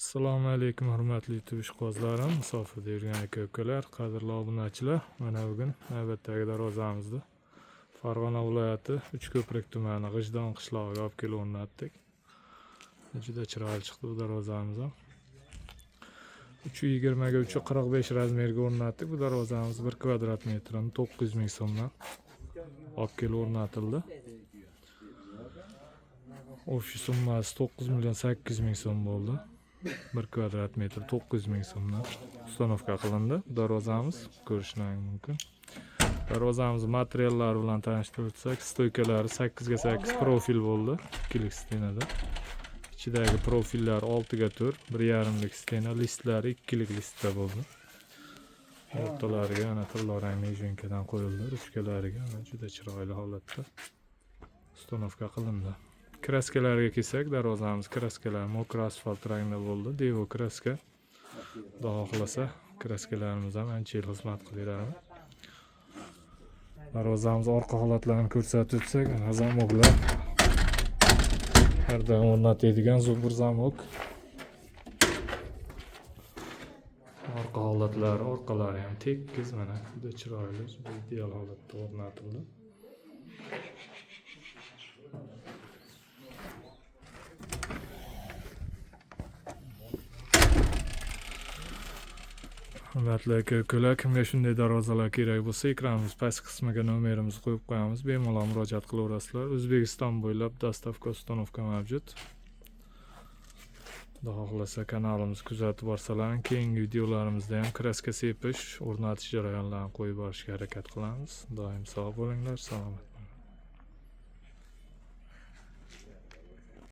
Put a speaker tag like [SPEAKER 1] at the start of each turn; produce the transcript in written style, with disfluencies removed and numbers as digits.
[SPEAKER 1] Assalomu alaykum hurmatli YouTube ishqibozlarim, musofirda yurgan aka-ukalar, qadrli obunachilar. Mana bugun navbatdagi darvozamizni Farg'ona viloyati Uchko'prik tumani G'ijdon qishlog'iga olib kelib o'rnatdik. Juda chiroyli chiqdi bu darvozamiz ham. 320 ga 345 razmerga o'rnatdik. Bu darvozamiz 1 kvadrat metrini 900 ming so'mdan olib kelib o'rnatildi. O'sha summasi 9 million 800 ming so'm bo'ldi. 1 kvadrat metr 900 ming so'mdan ustanovka qilindi. Darvozamiz ko'rishingiz mumkin. Darvozamiz materiallari bilan tanishtirib o'tsak, stoykalari 8 ga 8 profil bo'ldi. 2 lik stenada. Ichidagi profillar 6 ga 4, 1,5 lik stena, listlari 2 lik listda bo'ldi. O'rtalariga ana turli rangli ijinkadan qo'yildi. Ruchkalariga juda chiroyli holatda ustanovka qilindi. Kraskalarga kelsak, darvozamiz kraskalari mokro asfalt rangda bo'ldi. Devo kraska. Xudo xohlasa, kraskalarimiz ham ancha yil xizmat qilaveradi. Darvozamiz orqa holatlarini ko'rsatib o'tsak, zamoklar har doim o'rnatiladigan zubur zamok. Orqa holatlari, orqalari ham tekis, mana juda chiroyli, juda ideal holatda o'rnatildi. Hurmatli aka-ukalar, kimga shunday darvozalar kerak bo'lsa, ekranimiz past qismiga nomerimizni qo'yib qo'yamiz. Bemalol murojaat qilaverasizlar. O'zbekiston bo'ylab dostavka ustanovka mavjud. Xudo xohlasa kanalimizni kuzatib borsalar, keyingi videolarimizda ham kraska sepish, o'rnatish jarayonlarini qo'yib borishga harakat qilamiz. Doim sog' bo'linglar, salomat.